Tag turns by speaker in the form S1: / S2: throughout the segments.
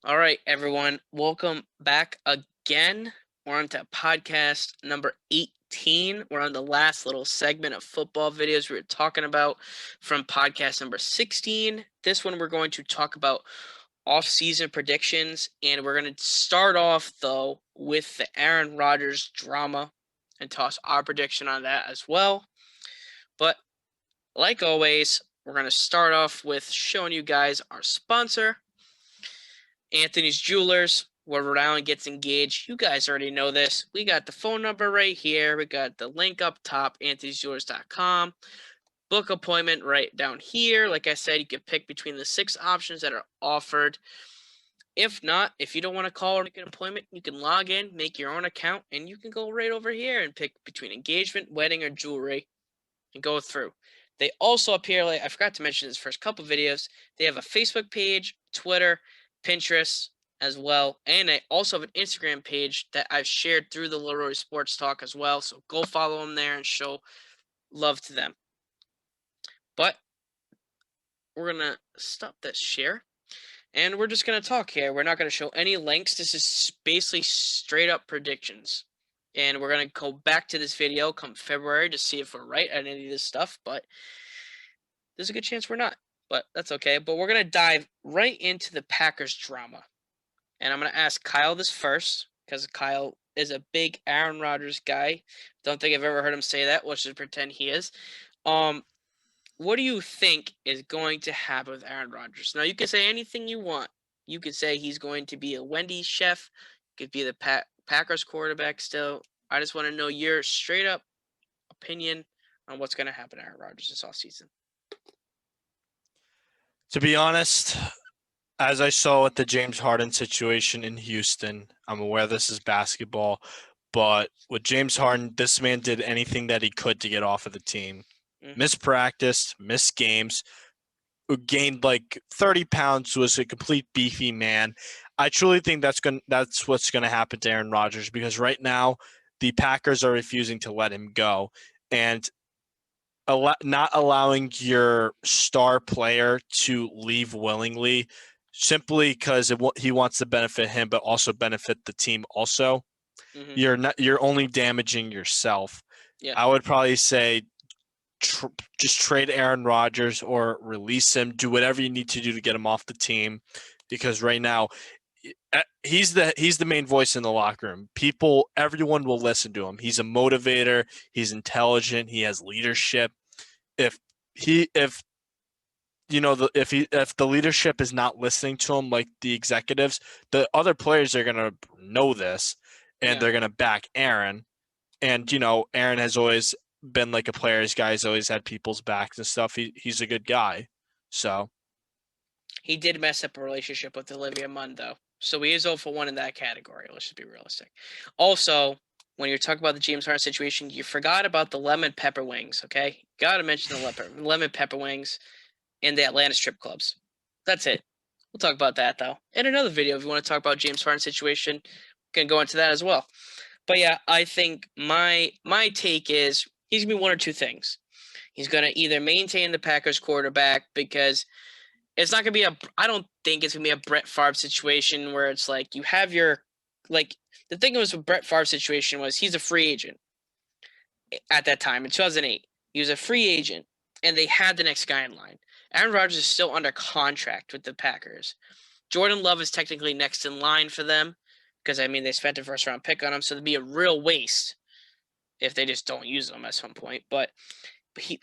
S1: All right, everyone. Welcome back again. We're on to podcast number 18. We're on the last little segment of football videos we were talking about from podcast number 16. This one, we're going to talk about off-season predictions, and we're going to start off, though, with the Aaron Rodgers drama and toss our prediction on that as well. But like always, we're going to start off with showing you guys our sponsor, Anthony's Jewelers, where Rhode Island gets engaged. You guys already know this. We got the phone number right here. We got the link up top, anthonysjewelers.com. Book appointment right down here. Like I said, you can pick between the 6 options that are offered. If not, if you don't want to call or make an appointment, you can log in, make your own account, and you can go right over here and pick between engagement, wedding, or jewelry and go through. They also appear, like I forgot to mention this first couple videos, they have a Facebook page, Twitter, Pinterest as well, and I also have an Instagram page that I've shared through the Rhody Sports Talk as well, so go follow them there and show love to them. But we're going to stop this share, and we're just going to talk here. We're not going to show any links. This is basically straight up predictions. And we're going to go back to this video come February to see if we're right at any of this stuff, but there's a good chance we're not, but that's okay. But we're going to dive right into the Packers drama. And I'm going to ask Kyle this first because Kyle is a big Aaron Rodgers guy. Don't think I've ever heard him say that. Let's just pretend he is. What do you think is going to happen with Aaron Rodgers? Now, you can say anything you want. You could say he's going to be a Wendy's chef. Could be the Packers quarterback still. I just want to know your straight up opinion on what's going to happen to Aaron Rodgers this offseason.
S2: To be honest, as I saw with the James Harden situation in Houston, I'm aware this is basketball, but with James Harden, this man did anything that he could to get off of the team. Missed practice, missed games, gained like 30 pounds, was a complete beefy man. I truly think that's what's going to happen to Aaron Rodgers because right now the Packers are refusing to let him go. And not allowing your star player to leave willingly simply because he wants to benefit him but also benefit the team also. You're only damaging yourself. I would probably say just trade Aaron Rodgers or release him. Do whatever you need to do to get him off the team because right now he's the main voice in the locker room. Everyone will listen to him. He's a motivator. He's intelligent. He has leadership. If the leadership is not listening to him, like the executives, the other players are gonna know this, and they're gonna back Aaron. And Aaron has always been like a player's guy. He's always had people's backs and stuff. He's a good guy. So
S1: he did mess up a relationship with Olivia Munn, though. So he is 0 for 1 in that category. Let's just be realistic. Also, when you're talking about the James Harden situation, you forgot about the lemon pepper wings, okay? Got to mention the lemon pepper wings in the Atlanta strip clubs. That's it. We'll talk about that, though. In another video, if you want to talk about James Harden situation, we can go into that as well. But yeah, I think my take is he's going to be one or two things. He's going to either maintain the Packers quarterback because it's not going to be I don't think it's going to be a Brett Favre situation where it's like you have your, like, the thing was with Brett Favre's situation was he's a free agent at that time in 2008. He was a free agent, and they had the next guy in line. Aaron Rodgers is still under contract with the Packers. Jordan Love is technically next in line for them because, I mean, they spent a first-round pick on him, so it'd be a real waste if they just don't use him at some point. But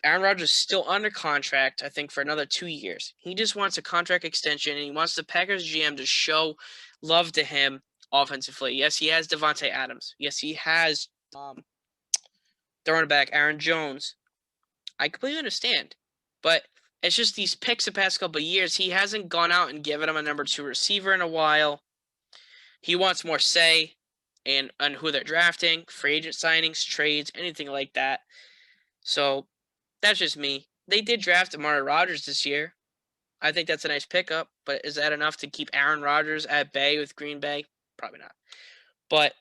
S1: Aaron Rodgers is still under contract, I think, for another 2 years. He just wants a contract extension, and he wants the Packers GM to show love to him offensively. Yes, he has Devontae Adams. Yes, he has throwing back Aaron Jones. I completely understand. But it's just these picks the past couple of years, he hasn't gone out and given him a number 2 receiver in a while. He wants more say in on who they're drafting, free agent signings, trades, anything like that. So that's just me. They did draft Amari Rodgers this year. I think that's a nice pickup, but is that enough to keep Aaron Rodgers at bay with Green Bay? Probably not. But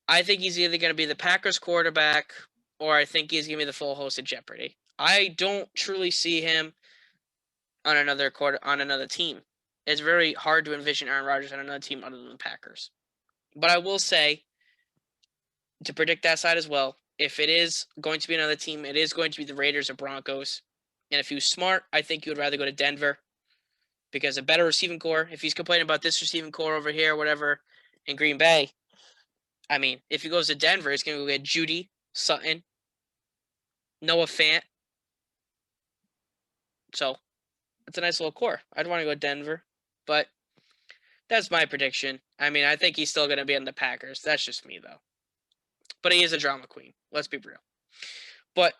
S1: I think he's either going to be the Packers quarterback or I think he's going to be the full host of Jeopardy. I don't truly see him on another team. It's very hard to envision Aaron Rodgers on another team other than the Packers. But I will say, to predict that side as well, if it is going to be another team, it is going to be the Raiders or Broncos. And if he was smart, I think you would rather go to Denver because a better receiving core. If he's complaining about this receiving core over here, whatever, in Green Bay, I mean, if he goes to Denver, he's going to go get Judy, Sutton, Noah Fant. So it's a nice little core. I'd want to go Denver, but that's my prediction. I mean, I think he's still going to be in the Packers. That's just me, though. But he is a drama queen. Let's be real. But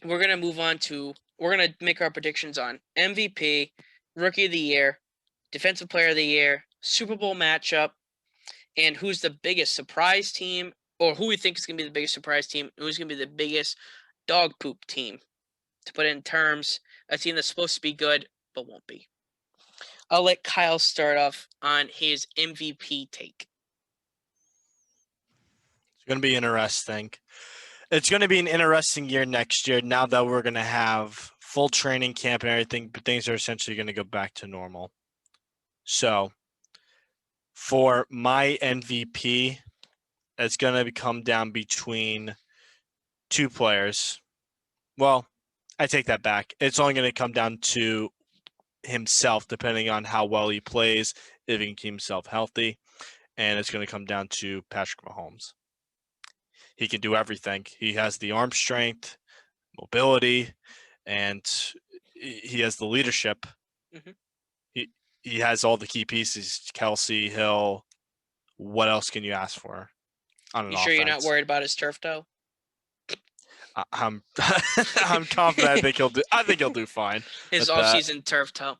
S1: we're going to move on to, we're going to make our predictions on MVP, Rookie of the Year, Defensive Player of the Year, Super Bowl matchup, and who's the biggest surprise team, or who we think is going to be the biggest surprise team, who's going to be the biggest dog poop team. To put it in terms, a team that's supposed to be good but won't be. I'll let Kyle start off on his MVP take.
S2: It's going to be interesting. It's going to be an interesting year next year now that we're going to have full training camp and everything, but things are essentially going to go back to normal. So for my MVP, it's going to come down between two players. Well, I take that back. It's only going to come down to himself, depending on how well he plays, if he can keep himself healthy. And it's going to come down to Patrick Mahomes. He can do everything. He has the arm strength, mobility, and he has the leadership.
S1: Mm-hmm.
S2: He has all the key pieces. Kelsey, Hill. What else can you ask for on an
S1: You sure
S2: offense?
S1: you're not worried about his turf toe?
S2: I'm I'm confident. I think he'll do fine.
S1: His offseason turf toe.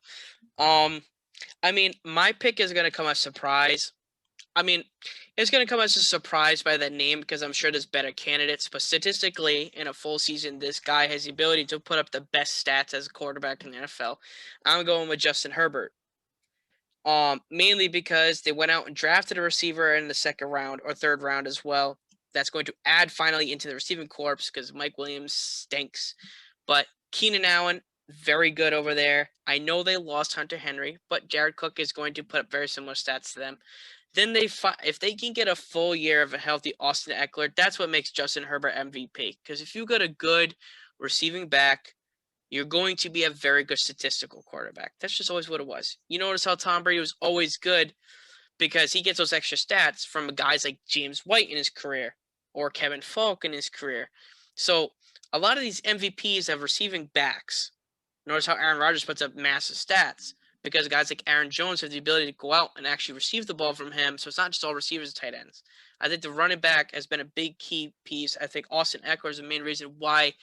S1: I mean, my pick is gonna come as a surprise. I mean, it's gonna come as a surprise by that name because I'm sure there's better candidates. But statistically, in a full season, this guy has the ability to put up the best stats as a quarterback in the NFL. I'm going with Justin Herbert. Mainly because they went out and drafted a receiver in the second round or third round as well. That's going to add finally into the receiving corps because Mike Williams stinks. But Keenan Allen, very good over there. I know they lost Hunter Henry, but Jared Cook is going to put up very similar stats to them. Then if they can get a full year of a healthy Austin Eckler, that's what makes Justin Herbert MVP. Because if you got a good receiving back, you're going to be a very good statistical quarterback. That's just always what it was. You notice how Tom Brady was always good because he gets those extra stats from guys like James White in his career or Kevin Falk in his career. So a lot of these MVPs have receiving backs. Notice how Aaron Rodgers puts up massive stats because guys like Aaron Jones have the ability to go out and actually receive the ball from him. So it's not just all receivers and tight ends. I think the running back has been a big key piece. I think Austin Eckler is the main reason why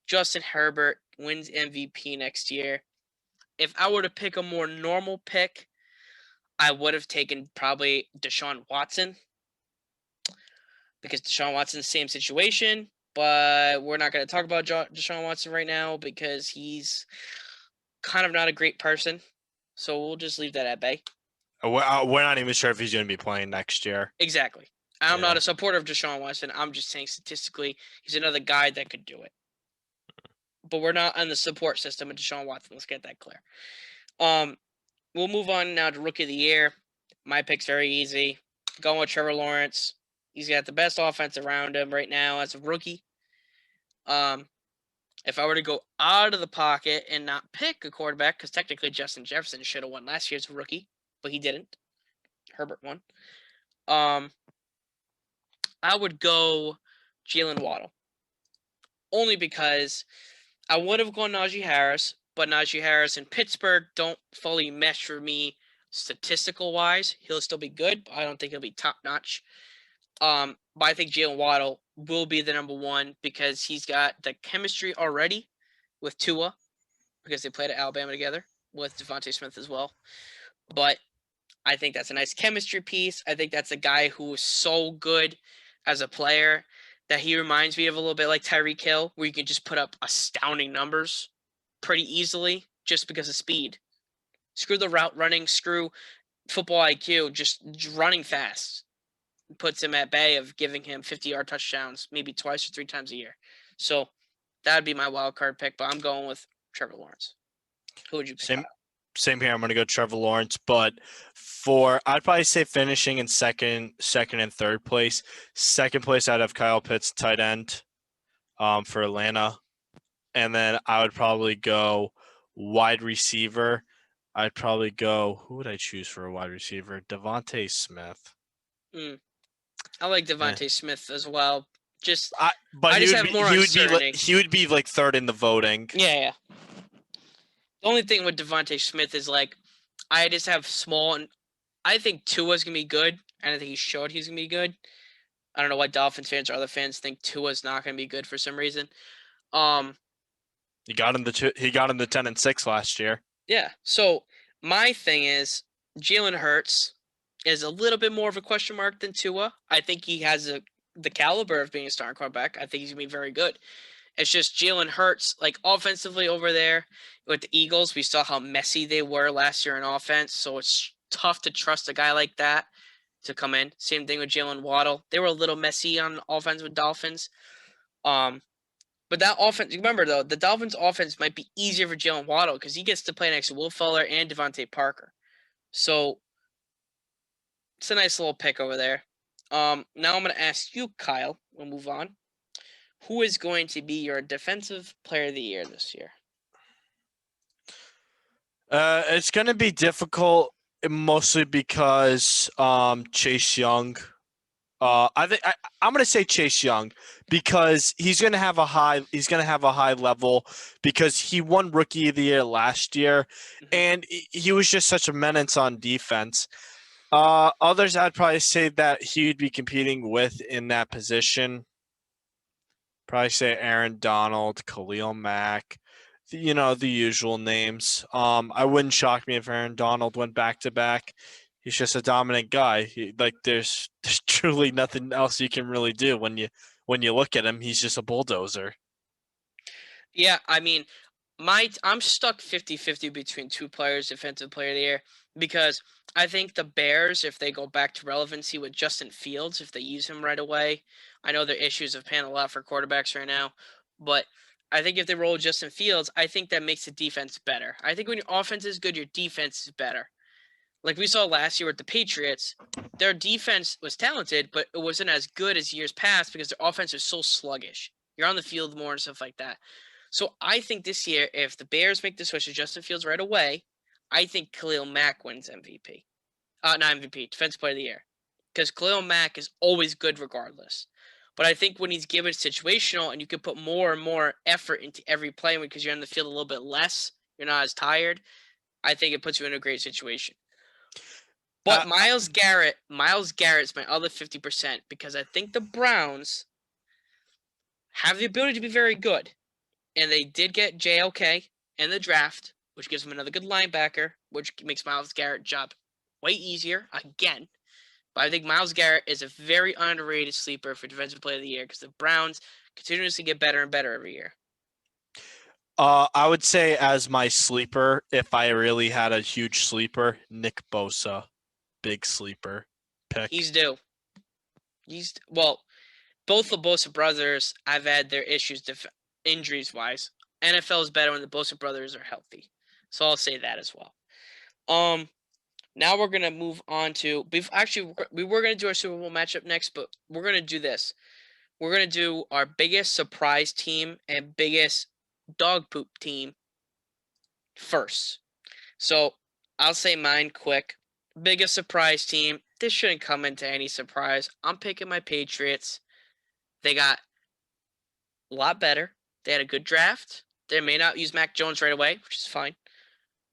S1: Justin Herbert wins MVP next year. If I were to pick a more normal pick, I would have taken probably Deshaun Watson because Deshaun Watson's same situation, but we're not going to talk about Deshaun Watson right now because he's kind of not a great person. So we'll just leave that at bay.
S2: We're not even sure if he's going to be playing next year.
S1: Exactly. I'm not a supporter of Deshaun Watson. I'm just saying statistically, he's another guy that could do it. But we're not on the support system of Deshaun Watson. Let's get that clear. We'll move on now to Rookie of the Year. My pick's very easy. Going with Trevor Lawrence. He's got the best offense around him right now as a rookie. If I were to go out of the pocket and not pick a quarterback, because technically Justin Jefferson should have won last year's rookie, but he didn't. Herbert won. I would go Jalen Waddle. Only because I would have gone Najee Harris, but Najee Harris and Pittsburgh don't fully mesh for me statistical-wise. He'll still be good, but I don't think he'll be top-notch. But I think Jalen Waddle will be the number one because he's got the chemistry already with Tua because they played at Alabama together with Devontae Smith as well. But I think that's a nice chemistry piece. I think that's a guy who is so good as a player that he reminds me of a little bit like Tyreek Hill, where you can just put up astounding numbers pretty easily just because of speed. Screw the route running, screw football IQ, just running fast puts him at bay of giving him 50-yard touchdowns maybe twice or three times a year. So that would be my wild card pick, but I'm going with Trevor Lawrence. Who would you pick?
S2: same here. I'm going to go Trevor Lawrence, but I'd probably say finishing in second and third place. Second place, I'd have Kyle Pitts, tight end, for Atlanta, and then I would probably go wide receiver. I'd probably go. Who would I choose for a wide receiver? Devontae Smith.
S1: I like
S2: Yeah.
S1: Devontae Smith as well.
S2: But
S1: I just have more uncertainty.
S2: he would be like third in the voting.
S1: Yeah. The only thing with Devontae Smith is I just have small, and I think Tua's gonna be good, and I think he showed he's gonna be good. I don't know why Dolphins fans or other fans think Tua's not gonna be good for some reason.
S2: He got in the 10-6 last year.
S1: Yeah. So my thing is Jalen Hurts is a little bit more of a question mark than Tua. I think he has the caliber of being a starting quarterback. I think he's gonna be very good. It's just Jalen Hurts, offensively over there with the Eagles. We saw how messy they were last year in offense, so it's tough to trust a guy like that to come in. Same thing with Jalen Waddle. They were a little messy on offense with Dolphins. But that offense, remember though, the Dolphins' offense might be easier for Jalen Waddle because he gets to play next to Will Fuller and Devontae Parker. So it's a nice little pick over there. Now I'm going to ask you, Kyle. We'll move on. Who is going to be your defensive player of the year this year?
S2: It's going to be difficult, mostly because Chase Young. I'm going to say Chase Young because he's going to have a high level because he won Rookie of the Year last year, and he was just such a menace on defense. Others, I'd probably say that he would be competing with in that position. Probably say Aaron Donald, Khalil Mack, the usual names. I wouldn't shock me if Aaron Donald went back to back. He's just a dominant guy. There's truly nothing else you can really do when you look at him. He's just a bulldozer.
S1: Yeah, I mean, I'm stuck 50-50 between two players, defensive player of the year, because I think the Bears, if they go back to relevancy with Justin Fields, if they use him right away, I know their issues of paying a lot for quarterbacks right now, but I think if they roll Justin Fields, I think that makes the defense better. I think when your offense is good, your defense is better. Like we saw last year with the Patriots, their defense was talented, but it wasn't as good as years past because their offense was so sluggish. You're on the field more and stuff like that. So I think this year, if the Bears make the switch to Justin Fields right away, I think Khalil Mack wins MVP. Not MVP, Defensive Player of the Year. Because Khalil Mack is always good regardless. But I think when he's given situational and you can put more and more effort into every play because you're on the field a little bit less, you're not as tired, I think it puts you in a great situation. But Myles Garrett's my other 50% because I think the Browns have the ability to be very good. And they did get JLK in the draft, which gives them another good linebacker, which makes Myles Garrett's job way easier again. But I think Myles Garrett is a very underrated sleeper for Defensive Player of the Year because the Browns continuously get better and better every year.
S2: I would say as my sleeper, if I really had a huge sleeper, Nick Bosa, big sleeper pick.
S1: He's due. Both the Bosa brothers have had their issues injuries-wise. NFL is better when the Bosa brothers are healthy. So I'll say that as well. Now we're going to move on to – actually, we were going to do our Super Bowl matchup next, but we're going to do this. We're going to do our biggest surprise team and biggest dog poop team first. So I'll say mine quick. Biggest surprise team. This shouldn't come into any surprise. I'm picking my Patriots. They got a lot better. They had a good draft. They may not use Mac Jones right away, which is fine.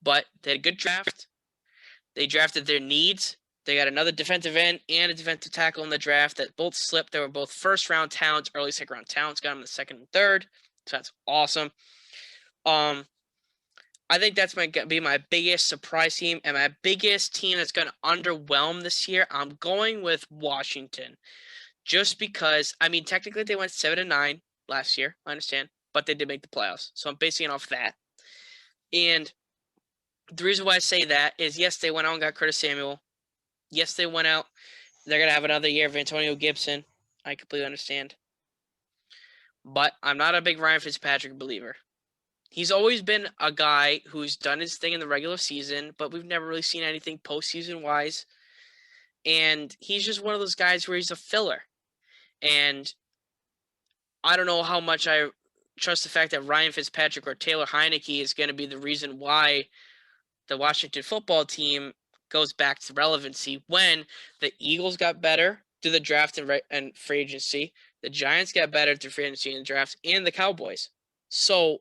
S1: But they had a good draft. They drafted their needs. They got another defensive end and a defensive tackle in the draft that both slipped. They were both first-round talents, early second-round talents. Got them in the second and third. So that's awesome. I think that's be my biggest surprise team and my biggest team that's going to underwhelm this year. I'm going with Washington. Just because, I mean, technically they went 7-9 last year, I understand, but they did make the playoffs. So I'm basing it off that. And the reason why I say that is, yes, they went out and got Curtis Samuel. Yes, they went out. They're going to have another year of Antonio Gibson. I completely understand. But I'm not a big Ryan Fitzpatrick believer. He's always been a guy who's done his thing in the regular season, but we've never really seen anything postseason wise. And he's just one of those guys where he's a filler. And I don't know how much I trust the fact that Ryan Fitzpatrick or Taylor Heineke is going to be the reason why the Washington football team goes back to relevancy when the Eagles got better through the draft and free agency. The Giants got better through free agency and draft, and the Cowboys. So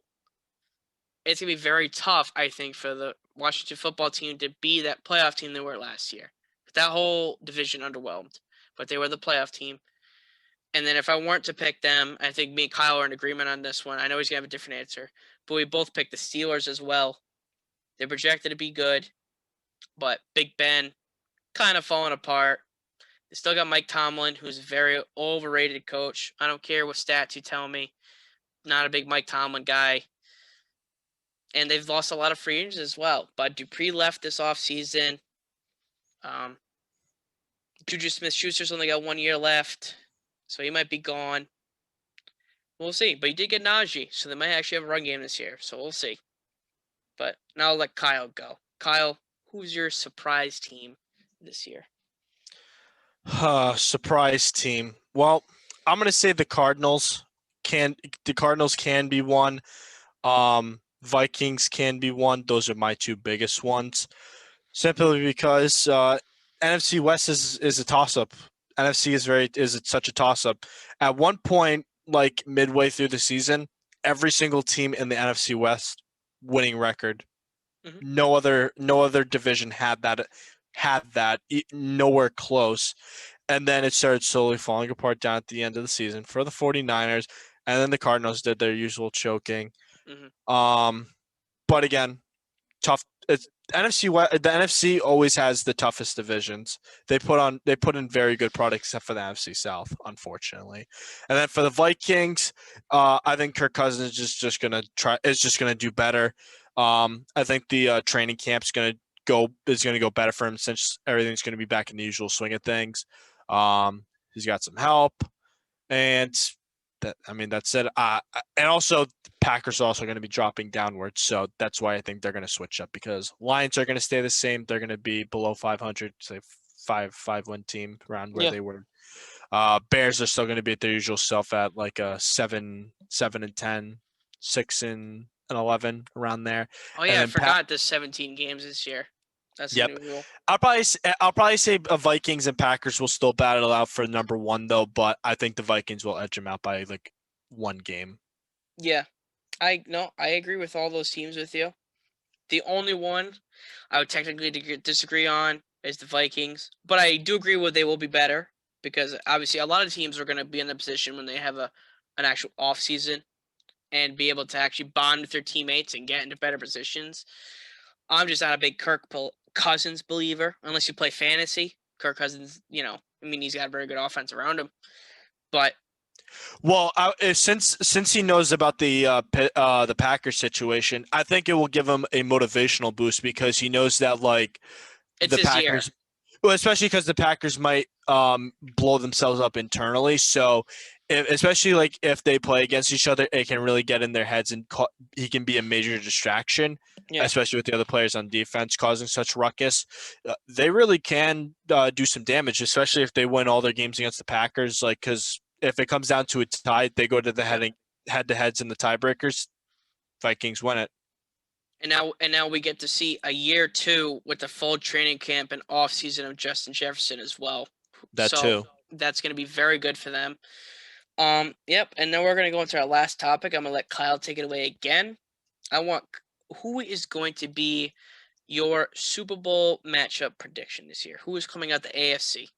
S1: it's going to be very tough, I think, for the Washington football team to be that playoff team they were last year. That whole division underwhelmed, but they were the playoff team. And then if I weren't to pick them, I think me and Kyle are in agreement on this one. I know he's going to have a different answer, but we both picked the Steelers as well. They're projected to be good, but Big Ben kind of falling apart. They still got Mike Tomlin, who's a very overrated coach. I don't care what stats you tell me. Not a big Mike Tomlin guy. And they've lost a lot of free agents as well. Bud Dupree left this offseason. Juju Smith-Schuster's only got 1 year left, so he might be gone. We'll see. But he did get Najee, so they might actually have a run game this year. So we'll see. But now I'll let Kyle go. Kyle, who's your surprise team this year?
S2: Surprise team. Well, I'm gonna say the Cardinals. The Cardinals can be one. Vikings can be one. Those are my two biggest ones. Simply because NFC West is a toss-up. NFC is such a toss-up. At one point, like midway through the season, every single team in the NFC West winning record.
S1: Mhm.
S2: No other division had that nowhere close. And then it started slowly falling apart down at the end of the season for the 49ers, and then the Cardinals did their usual choking.
S1: Mhm.
S2: But again, tough. It's NFC West. The NFC always has the toughest divisions. They put in very good products, except for the NFC South, unfortunately. And then for the Vikings, I think Kirk Cousins is just gonna do better. I think the training camp's gonna go better for him since everything's gonna be back in the usual swing of things. He's got some help, and that's it. And also, Packers are also going to be dropping downwards, so that's why I think they're going to switch up because Lions are going to stay the same. They're going to be below 500, say 5-1 team around where they were. Bears are still going to be at their usual self at like a 7-10, 6-11 around there.
S1: Oh yeah, I forgot there's 17 games this year. That's
S2: Yep.
S1: a new rule.
S2: I'll probably say Vikings and Packers will still battle out for number one though, but I think the Vikings will edge them out by like one game.
S1: Yeah, I agree with all those teams with you. The only one I would technically disagree on is the Vikings, but I do agree with they will be better because obviously a lot of teams are going to be in the position when they have an actual off season and be able to actually bond with their teammates and get into better positions. I'm just not a big Kirk Cousins believer unless you play fantasy. Kirk Cousins, he's got a very good offense around him, but
S2: well, since he knows about the Packers situation, I think it will give him a motivational boost because he knows that like
S1: it's his
S2: Packers,
S1: year.
S2: well, especially because the Packers might blow themselves up internally. So, especially like if they play against each other, it can really get in their heads and he can be a major distraction.
S1: Yeah.
S2: Especially with the other players on defense causing such ruckus. They really can do some damage, especially if they win all their games against the Packers. Like, because if it comes down to a tie, they go to the head-to-heads in the tiebreakers. Vikings win it.
S1: And now we get to see a year two with the full training camp and off season of Justin Jefferson as well.
S2: That too.
S1: That's going to be very good for them. Yep. And now we're going to go into our last topic. I'm going to let Kyle take it away again. Who is going to be your Super Bowl matchup prediction this year? Who is coming out the AFC?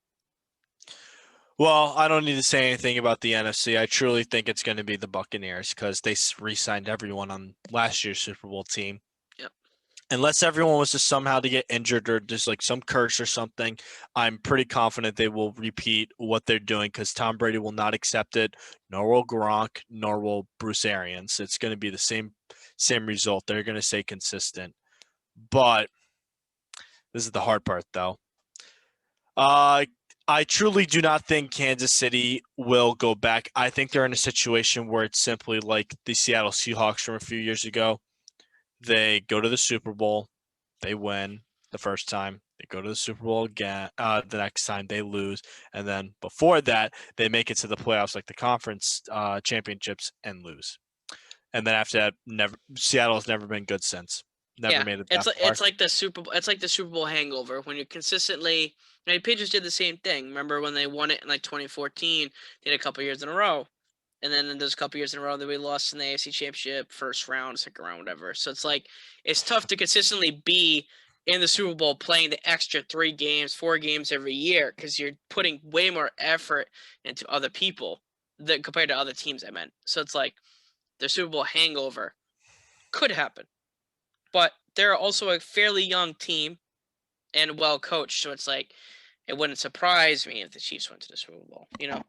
S2: Well, I don't need to say anything about the NFC. I truly think it's going to be the Buccaneers because they re-signed everyone on last year's Super Bowl team.
S1: Yep.
S2: Unless everyone was just somehow to get injured or just like some curse or something, I'm pretty confident they will repeat what they're doing because Tom Brady will not accept it, nor will Gronk, nor will Bruce Arians. It's going to be the same result. They're going to stay consistent. But this is the hard part, though. I truly do not think Kansas City will go back. I think they're in a situation where it's simply like the Seattle Seahawks from a few years ago. They go to the Super Bowl, they win the first time. They go to the Super Bowl again. The next time they lose, and then before that, they make it to the playoffs, like the conference championships, and lose. And then after that, never Seattle's never been good since. Never
S1: Yeah,
S2: made it
S1: it's
S2: that
S1: like
S2: far.
S1: It's like the Super Bowl hangover when you consistently. I mean, Patriots did the same thing. Remember when they won it in like 2014? They did a couple years in a row, and then there's a couple years in a row that we lost in the AFC Championship, first round, second round, whatever. So it's like it's tough to consistently be in the Super Bowl playing the extra 3 games, 4 games every year because you're putting way more effort into other people than compared to other teams. I meant. So it's like the Super Bowl hangover could happen. But they're also a fairly young team and well coached, so it's like it wouldn't surprise me if the Chiefs went to the Super Bowl. You know?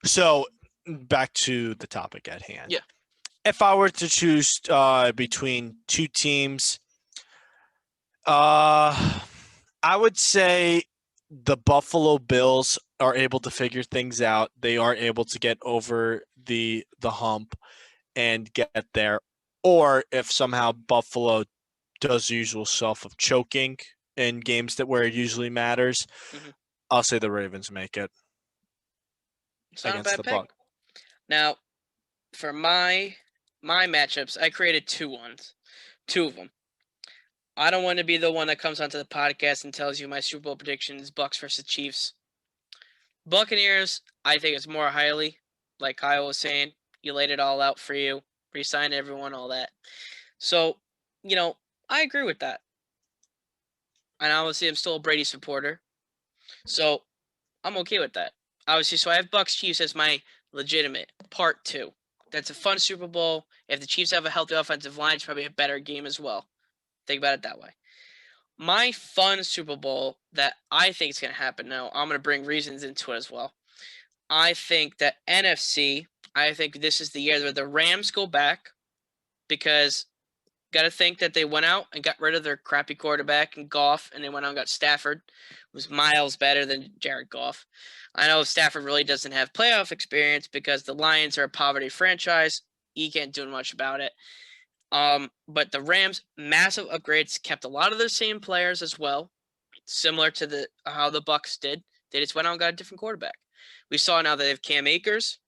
S2: So back to the topic at hand.
S1: Yeah.
S2: If I were to choose between two teams, I would say the Buffalo Bills are able to figure things out. They are able to get over the hump and get there. Or if somehow Buffalo does the usual self of choking in games that where it usually matters,
S1: Hmm.
S2: I'll say the Ravens make it
S1: It's not a
S2: against
S1: bad
S2: the
S1: pick.
S2: Bucs.
S1: Now, for my matchups, I created two of them. I don't want to be the one that comes onto the podcast and tells you my Super Bowl predictions: Bucks versus Chiefs. Buccaneers, I think it's more highly, like Kyle was saying. You laid it all out for you, re-signed everyone, all that. So, I agree with that. And obviously, I'm still a Brady supporter, so I'm okay with that. Obviously, so I have Bucks Chiefs as my legitimate part two. That's a fun Super Bowl. If the Chiefs have a healthy offensive line, it's probably a better game as well. Think about it that way. My fun Super Bowl that I think is going to happen now, I'm going to bring reasons into it as well. I think that NFC, I think this is the year where the Rams go back because got to think that they went out and got rid of their crappy quarterback and Goff, and they went out and got Stafford, who's miles better than Jared Goff. I know Stafford really doesn't have playoff experience because the Lions are a poverty franchise. He can't do much about it. But the Rams, massive upgrades, kept a lot of their same players as well, similar to how the Bucs did. They just went out and got a different quarterback. We saw now that they have Cam Akers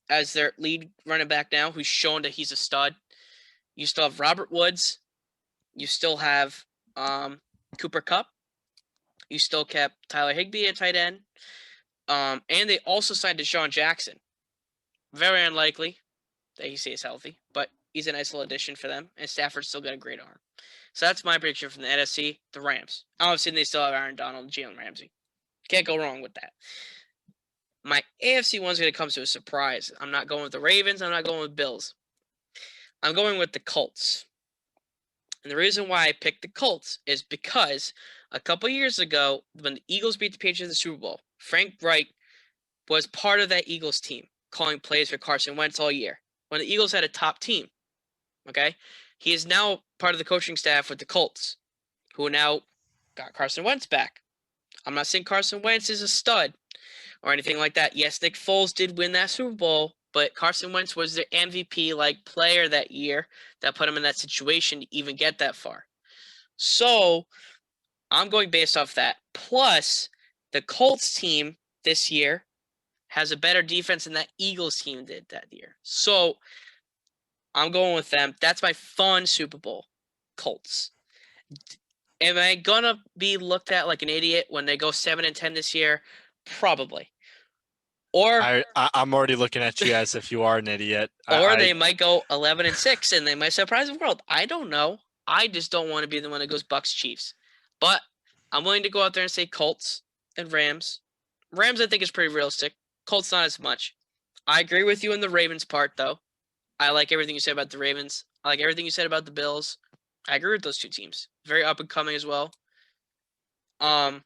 S1: as their lead running back now, who's shown that he's a stud. You still have Robert Woods. You still have Cooper Kupp. You still kept Tyler Higbee at tight end. And they also signed Deshaun Jackson. Very unlikely that he stays healthy, but he's a nice little addition for them. And Stafford's still got a great arm. So that's my prediction from the NFC, the Rams. Obviously, they still have Aaron Donald and Jalen Ramsey. Can't go wrong with that. My AFC one's going to come to a surprise. I'm not going with the Ravens. I'm not going with Bills. I'm going with the Colts. And the reason why I picked the Colts is because a couple years ago, when the Eagles beat the Patriots in the Super Bowl, Frank Reich was part of that Eagles team, calling plays for Carson Wentz all year. When the Eagles had a top team, okay? He is now part of the coaching staff with the Colts, who now got Carson Wentz back. I'm not saying Carson Wentz is a stud or anything like that. Yes, Nick Foles did win that Super Bowl, but Carson Wentz was their MVP-like player that year that put him in that situation to even get that far. So I'm going based off that. Plus, the Colts team this year has a better defense than that Eagles team did that year. So I'm going with them. That's my fun Super Bowl. Colts. Am I gonna be looked at like an idiot when they go 7-10 this year? Probably. Or
S2: I'm already looking at you as if you are an idiot.
S1: or they might go 11-6 and they might surprise the world. I don't know. I just don't want to be the one that goes Bucks Chiefs. But I'm willing to go out there and say Colts and Rams. Rams I think is pretty realistic. Colts not as much. I agree with you in the Ravens part though. I like everything you said about the Ravens. I like everything you said about the Bills. I agree with those two teams. Very up and coming as well. And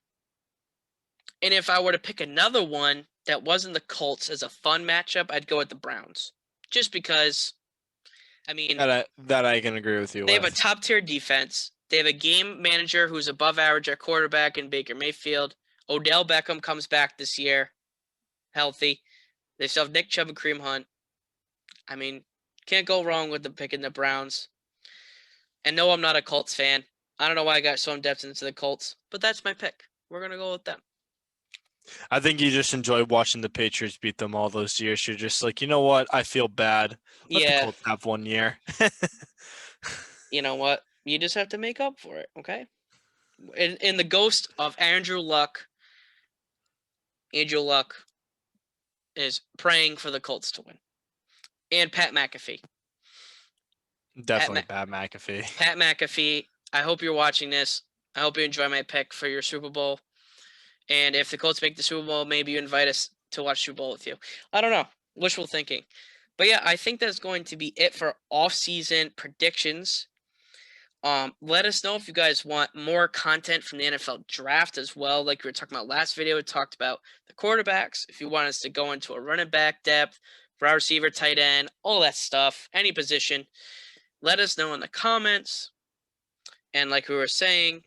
S1: if I were to pick another one that wasn't the Colts as a fun matchup, I'd go with the Browns. Just because, I mean,
S2: that I can agree with you
S1: they
S2: with.
S1: have a top tier defense. They have a game manager who's above average at quarterback in Baker Mayfield. Odell Beckham comes back this year, healthy. They still have Nick Chubb and Kareem Hunt. I mean, can't go wrong with them picking the Browns. And no, I'm not a Colts fan. I don't know why I got so in depth into the Colts, but that's my pick. We're gonna go with them.
S2: I think you just enjoy watching the Patriots beat them all those years. You're just like, you know what? I feel bad. Let the
S1: Yeah,
S2: Colts have 1 year.
S1: you know what? You just have to make up for it, okay? In the ghost of Andrew Luck is praying for the Colts to win. And Pat McAfee.
S2: Definitely bad McAfee.
S1: Pat McAfee, I hope you're watching this. I hope you enjoy my pick for your Super Bowl. And if the Colts make the Super Bowl, maybe you invite us to watch Super Bowl with you. I don't know. Wishful thinking. But yeah, I think that's going to be it for off-season predictions. Let us know if you guys want more content from the NFL draft as well. Like we were talking about last video, we talked about the quarterbacks. If you want us to go into a running back depth, wide receiver, tight end, all that stuff, any position, let us know in the comments. And like we were saying,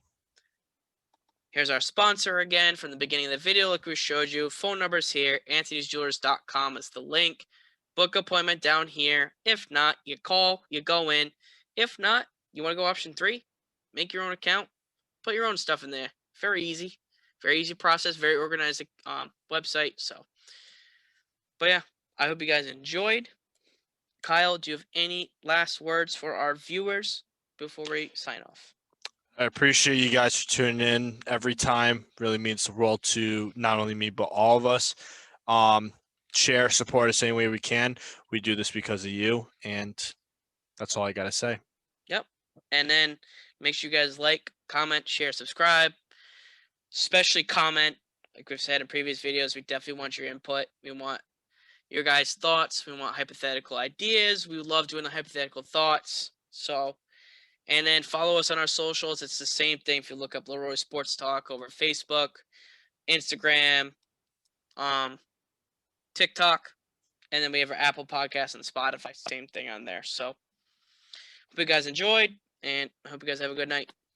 S1: here's our sponsor again from the beginning of the video. Like we showed you, phone numbers here. Anthony'sJewelers.com is the link. Book appointment down here. If not, you call, you go in. If not, you want to go option 3, make your own account, put your own stuff in there. Very easy process, very organized website. So, but yeah, I hope you guys enjoyed. Kyle, do you have any last words for our viewers before we sign off?
S2: I appreciate you guys for tuning in every time. Really means the world to not only me, but all of us. Share, support us any way we can. We do this because of you, and that's all I got to say.
S1: Yep. And then make sure you guys like, comment, share, subscribe. Especially comment. Like we've said in previous videos, we definitely want your input. We want your guys' thoughts. We want hypothetical ideas. We love doing the hypothetical thoughts. So, and then follow us on our socials. It's the same thing if you look up Leroy Sports Talk over Facebook, Instagram, TikTok, and then we have our Apple Podcast and Spotify. Same thing on there. So, hope you guys enjoyed, and I hope you guys have a good night.